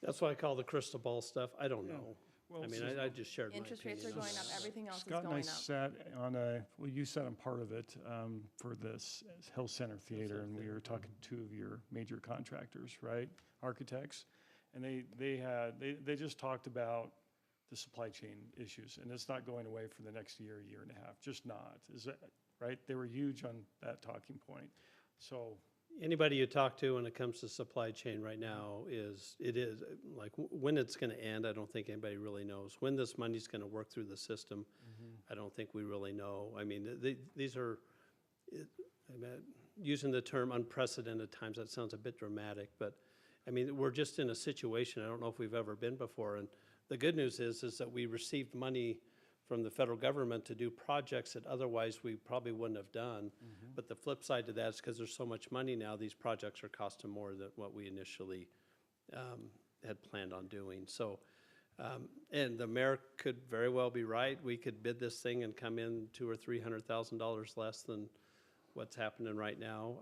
That's what I call the crystal ball stuff. I don't know. Well, I mean, I just shared my Interest rates are opinion on going up, that. everything else is Scott and I going up. sat on you sat on part of it for this Hill Center Theater, and we were talking to 2 of your major contractors, right? Architects, and they just talked about the supply chain issues, and it's not going away for the next year and a half, just not. Is that right? They were huge on that talking point. So Anybody you talk to when it comes to supply chain right now like, when it's gonna end, I don't think anybody really knows. When this money's gonna work through the system, I don't think we really know. I mean, these are, using the term unprecedented times, that sounds a bit dramatic, but, I mean, we're just in a situation I don't know if we've ever been before. And the good news is that we received money from the federal government to do projects that otherwise we probably wouldn't have done. But the flip side to that is, because there's so much money now, these projects are costing more than what we initially had planned on doing. So, and the mayor could very well be right. We could bid this thing and come in $200,000 or $300,000 less than what's happening right now.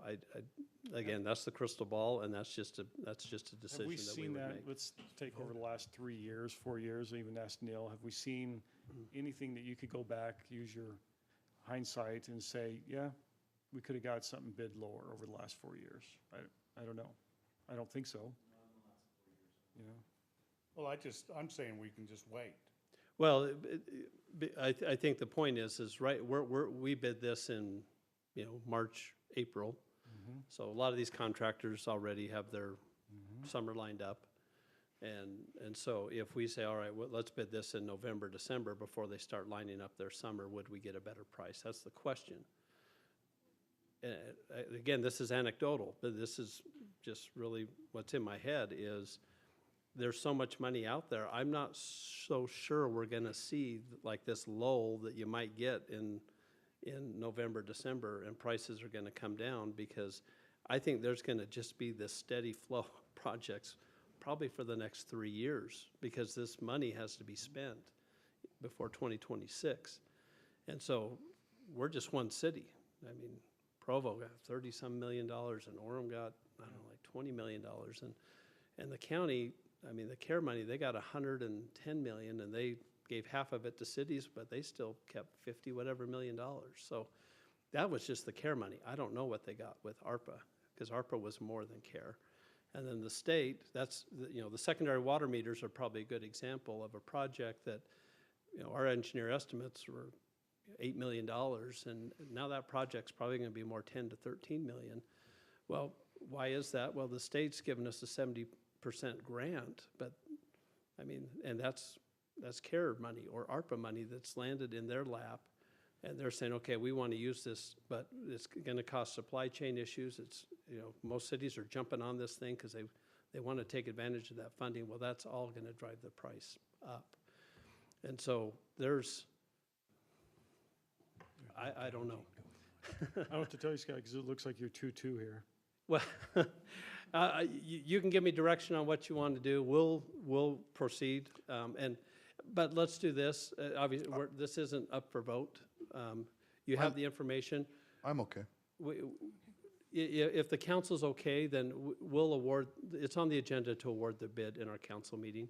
Again, that's the crystal ball, and that's just a decision have we that we seen would that? make. Let's take over the last 3 years, 4 years, I even asked Neil, have we seen anything that you could go back, use your hindsight and say, yeah, we could have got something bid lower over the last 4 years? I don't know. I don't think so. You know? Well, I'm saying we can just wait. Well, I think the point is right, we bid this in, March, April. So a lot of these contractors already have their summer lined up. And so if we say, all right, well, let's bid this in November, December, before they start lining up their summer, would we get a better price? That's the question. Again, this is anecdotal, but this is just really what's in my head is there's so much money out there. I'm not so sure we're gonna see like this lull that you might get in November, December, and prices are gonna come down, because I think there's gonna just be this steady flow of projects probably for the next 3 years, because this money has to be spent before 2026. And so we're just one city. I mean, Provo got $30-some million, and Orem got, I don't know, like $20 million. And the county, I mean, the CARE money, they got $110 million, and they gave half of it to cities, but they still kept $50 million. So that was just the CARE money. I don't know what they got with ARPA, because ARPA was more than CARE. And then the state, the secondary water meters are probably a good example of a project that, our engineer estimates were $8 million, and now that project's probably gonna be more 10 to 13 million. Well, why is that? Well, the state's given us a 70% grant, but, I mean, and that's CARE money or ARPA money that's landed in their lap. And they're saying, okay, we want to use this, but it's going to cause supply chain issues. It's, most cities are jumping on this thing because they want to take advantage of that funding. Well, that's all going to drive the price up. And so I don't know. I don't have to tell you, Scott, because it looks like you're 2-2 here. Well, you can give me direction on what you want to do. We'll proceed. But let's do this. Obviously, this isn't up for vote. You have the information. I'm okay. If the council's okay, then we'll award, it's on the agenda to award the bid in our council meeting.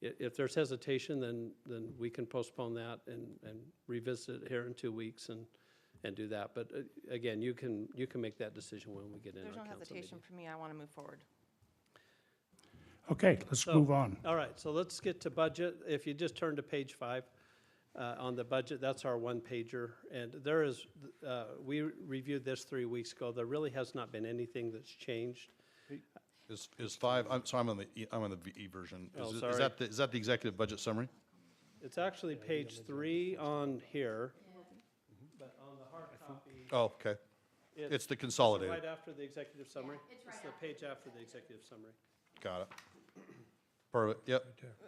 If there's hesitation, then we can postpone that and revisit it here in 2 weeks and do that. But again, you can make that decision when we get in our There's no council meeting. hesitation for me. I want to move forward. Okay, let's move on. All right, so let's get to budget. If you just turn to page 5 on the budget, that's our one pager. And there is, we reviewed this 3 weeks ago. There really has not been anything that's changed. Is 5, I'm on the E version. Oh, Is sorry. is that the executive budget summary? It's actually page 3 on here, but on the hard copy. Oh, okay. It's the consolidated. Right after the executive summary? It's the page after the executive summary. Got it. Perfect, yep.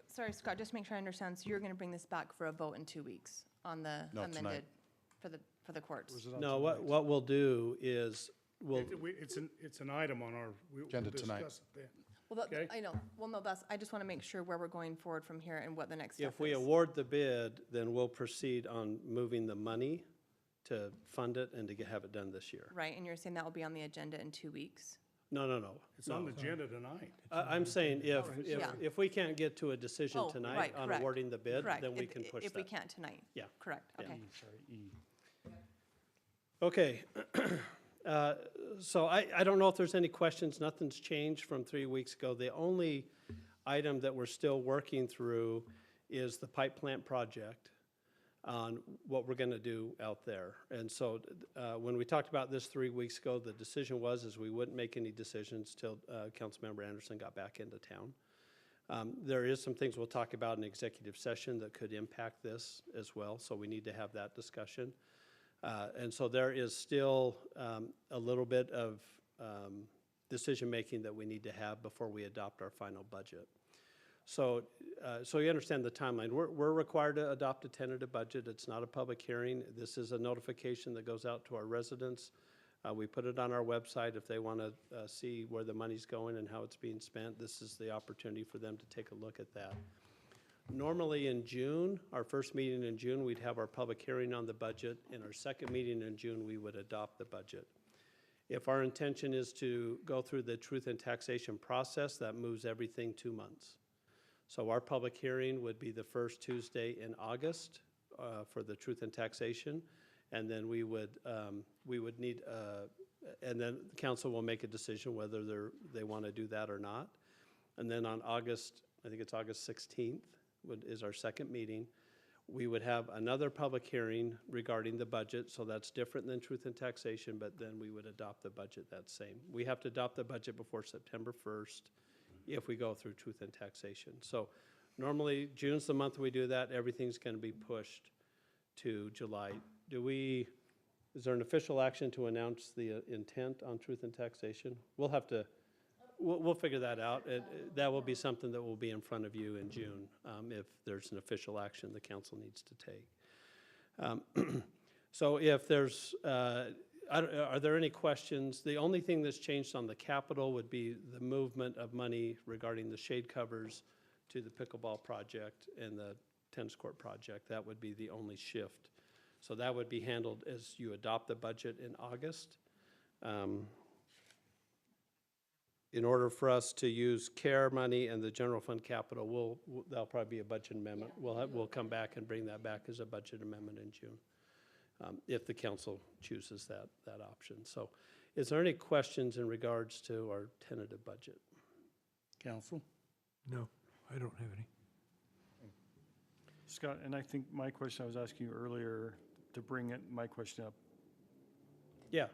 Sorry, Scott, just make sure I understand. So you're going to bring this back for a vote in 2 weeks on the No, amended tonight. for the courts? No, what we'll do is, It's an item on our. we'll Agenda tonight. discuss it then. Well, Okay. I know. Well, no, I just want to make sure where we're going forward from here and what the next step is. if we award the bid, then we'll proceed on moving the money to fund it and to have it done this year. Right, and you're saying that will be on the agenda in 2 weeks? No. It's on the agenda tonight. I'm saying Yeah. if we can't get to a decision Oh, tonight right, on correct. awarding the bid, Correct. then we If- can push If we that. can't tonight? Yeah. Correct, Yeah. okay. Sorry, E. Okay. So I don't know if there's any questions. Nothing's changed from 3 weeks ago. The only item that we're still working through is the pipe plant project on what we're going to do out there. And so when we talked about this 3 weeks ago, the decision was we wouldn't make any decisions till Councilmember Anderson got back into town. There is some things we'll talk about in executive session that could impact this as well, so we need to have that discussion. And so there is still a little bit of decision-making that we need to have before we adopt our final budget. So you understand the timeline. We're required to adopt a tentative budget. It's not a public hearing. This is a notification that goes out to our residents. We put it on our website if they want to see where the money's going and how it's being spent. This is the opportunity for them to take a look at that. Normally in June, our first meeting in June, we'd have our public hearing on the budget. In our second meeting in June, we would adopt the budget. If our intention is to go through the truth and taxation process, that moves everything 2 months. So our public hearing would be the first Tuesday in August for the truth and taxation. And then we would need, and then the council will make a decision whether they want to do that or not. And then on August, I think it's August 16th, is our second meeting. We would have another public hearing regarding the budget, so that's different than truth and taxation, but then we would adopt the budget that same. We have to adopt the budget before September 1st if we go through truth and taxation. So normally, June's the month we do that. Everything's going to be pushed to July. Is there an official action to announce the intent on truth and taxation? We'll have to, we'll figure that out. That will be something that will be in front of you in June if there's an official action the council needs to take. So if there's, are there any questions? The only thing that's changed on the capital would be the movement of money regarding the shade covers to the pickleball project and the tennis court project. That would be the only shift. So that would be handled as you adopt the budget in August. In order for us to use CARE money and the general fund capital, that'll probably be a budget amendment. We'll come back and bring that back as a budget amendment in June, if the council chooses that option. So is there any questions in regards to our tentative budget? Council? No, I don't have any. Scott, and I think my question I was asking you earlier, to bring my question up. Yeah,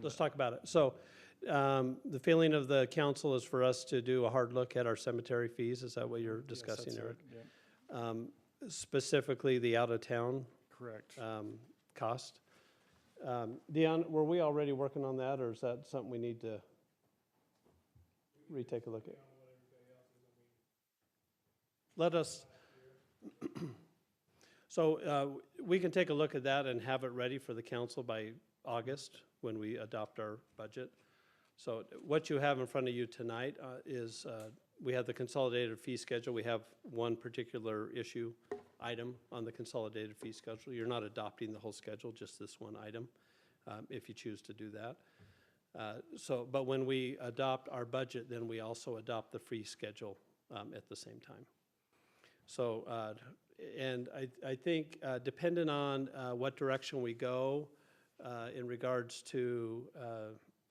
let's talk about it. So The feeling of the council is for us to do a hard look at our cemetery fees. Is that what you're Yes, discussing, that's Eric? it, yep. Specifically the out-of-town Correct. cost. Dion, were we already working on that, or is that something we need to retake a look at? Let us, so we can take a look at that and have it ready for the council by August when we adopt our budget. So what you have in front of you tonight is we have the consolidated fee schedule. We have one particular issue item on the consolidated fee schedule. You're not adopting the whole schedule, just this one item, if you choose to do that. But when we adopt our budget, then we also adopt the fee schedule at the same time. So, and I think depending on what direction we go in regards to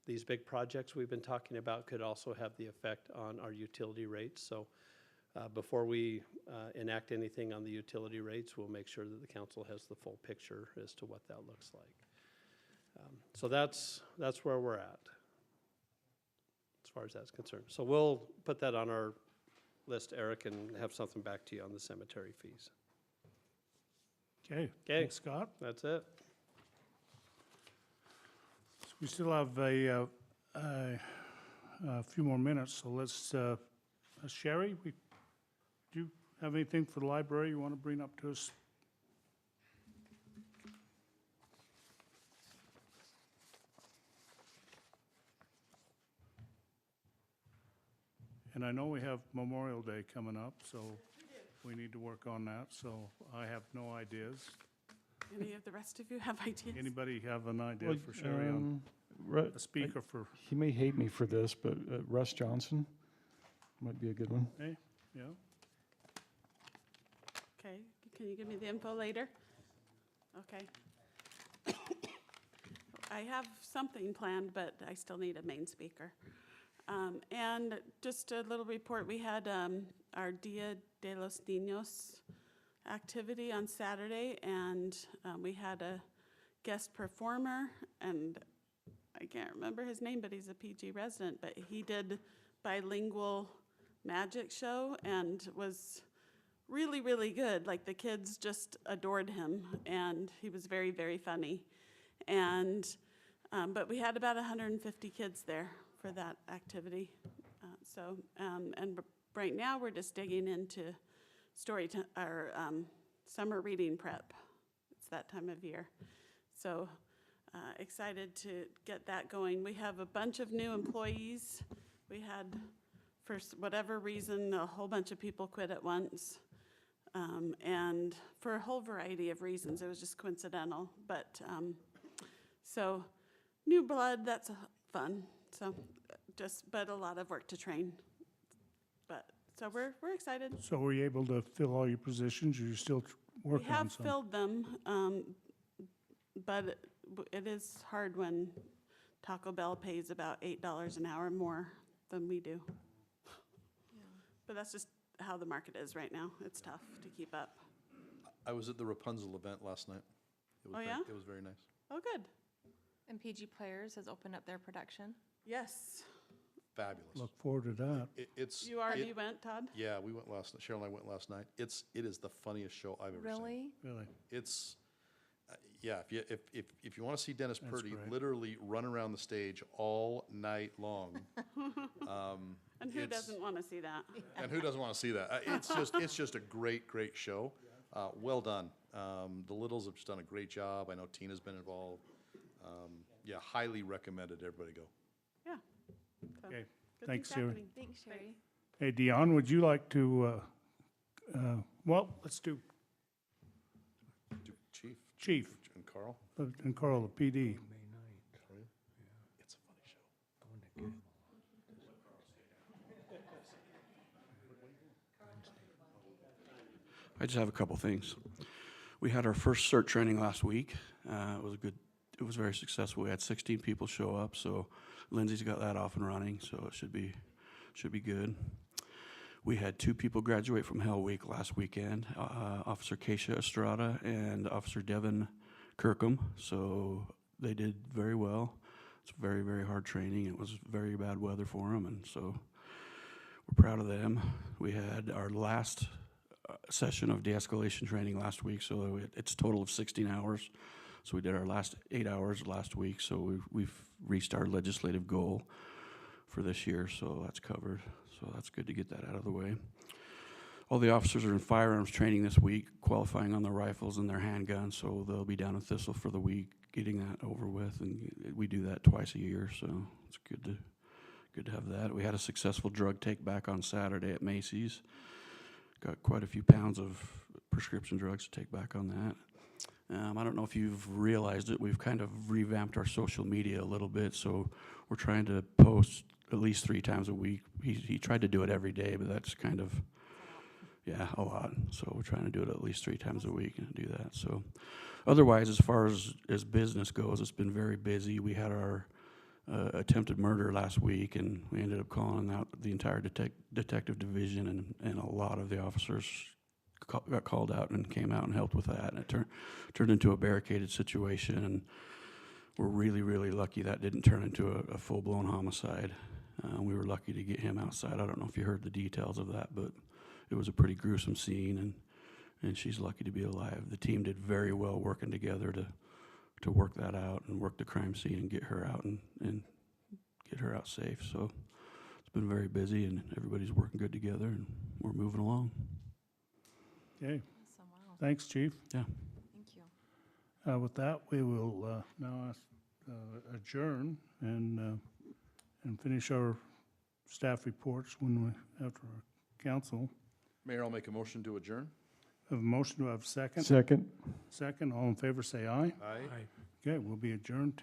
these big projects we've been talking about could also have the effect on our utility rates. So before we enact anything on the utility rates, we'll make sure that the council has the full picture as to what that looks like. So that's where we're at as far as that's concerned. So we'll put that on our list, Eric, and have something back to you on the cemetery fees. Okay. Okay. Thanks, Scott. That's it. So we still have a few more minutes, so let's, Sherry, do you have anything for the library you want to bring up to us? And I know we have Memorial Day coming up, so we need to work on that, so I have no ideas. Any of the rest of you have ideas? Anybody have an idea Well, for Sherry on a speaker for, He may hate me for this, but Russ Johnson might be a good one. hey, yeah? Okay, can you give me the info later? Okay. I have something planned, but I still need a main speaker. And just a little report, we had our Dia de los Niños activity on Saturday, and we had a guest performer, and I can't remember his name, but he's a PG resident, but he did bilingual magic show and was really, really good. Like, the kids just adored him, and he was very, very funny. And but we had about 150 kids there for that activity. And right now we're just digging into our summer reading prep. It's that time of year. So excited to get that going. We have a bunch of new employees. We had, for whatever reason, a whole bunch of people quit at once. And for a whole variety of reasons. It was just coincidental. But so new blood, that's fun. So but a lot of work to train. But so we're excited. So were you able to fill all your positions, or you're still working on some? We have filled them, but it is hard when Taco Bell pays about $8 an hour more than we do. Yeah. But that's just how the market is right now. It's tough to keep up. I was at the Rapunzel event last night. It was yeah? It was very nice. Oh, good. And PG Players has opened up their production. Yes. Fabulous. Look forward to that. It's. You already went, Todd? Yeah, we went last night. Cheryl and I went last night. It is the funniest show I've ever seen. Really? Really? It's, yeah, if you want to see Dennis That's Purdy great. literally run around the stage all night long. And who doesn't want to see that? And who doesn't want to see that? It's just a great show. Well done. The Littles have just done a great job. I know Tina's been involved. Yeah, highly recommended everybody go. Yeah. So, Okay, good thanks, things Sherry. happening. Thanks, Sherry. Hey, Dion, would you like to, well, let's do Chief Chief and Carl. and Carl, the PD. It's a funny show. I just have a couple things. We had our first CERT training last week. It was very successful. We had 16 people show up, so Lindsay's got that off and running, so it should be good. We had 2 people graduate from Hell Week last weekend, Officer Keisha Estrada and Officer Devin Kirkham, so they did very well. It's very, very hard training. It was very bad weather for them, and so we're proud of them. We had our last session of de-escalation training last week, so it's a total of 16 hours. So we did our last 8 hours last week, so we've reached our legislative goal for this year, so that's covered. So that's good to get that out of the way. All the officers are in firearms training this week, qualifying on their rifles and their handguns, so they'll be down in Thistle for the week, getting that over with, and we do that twice a year, so it's good to have that. We had a successful drug take back on Saturday at Macy's. Got quite a few pounds of prescription drugs to take back on that. I don't know if you've realized it, we've kind of revamped our social media a little bit, so we're trying to post at least 3 times a week. He tried to do it every day, but that's kind of, yeah, a lot. So we're trying to do it at least 3 times a week and do that. So otherwise, as far as business goes, it's been very busy. We had our attempted murder last week, and we ended up calling out the entire detective division, and a lot of the officers got called out and came out and helped with that, and it turned into a barricaded situation, and we're really, really lucky that didn't turn into a full-blown homicide. We were lucky to get him outside. I don't know if you heard the details of that, but it was a pretty gruesome scene, and she's lucky to be alive. The team did very well working together to work that out and work the crime scene and get her out and get her out safe. So it's been very busy, and everybody's working good together, and we're moving along. Okay, Awesome, wow, thanks, Chief. Yeah. thank you. With that, we will now adjourn and finish our staff reports after our council. Mayor, I'll make a motion to adjourn. Have a motion, do I have a second? Second. Second, all in favor say aye. Aye. Aye. Okay, we'll be adjourned till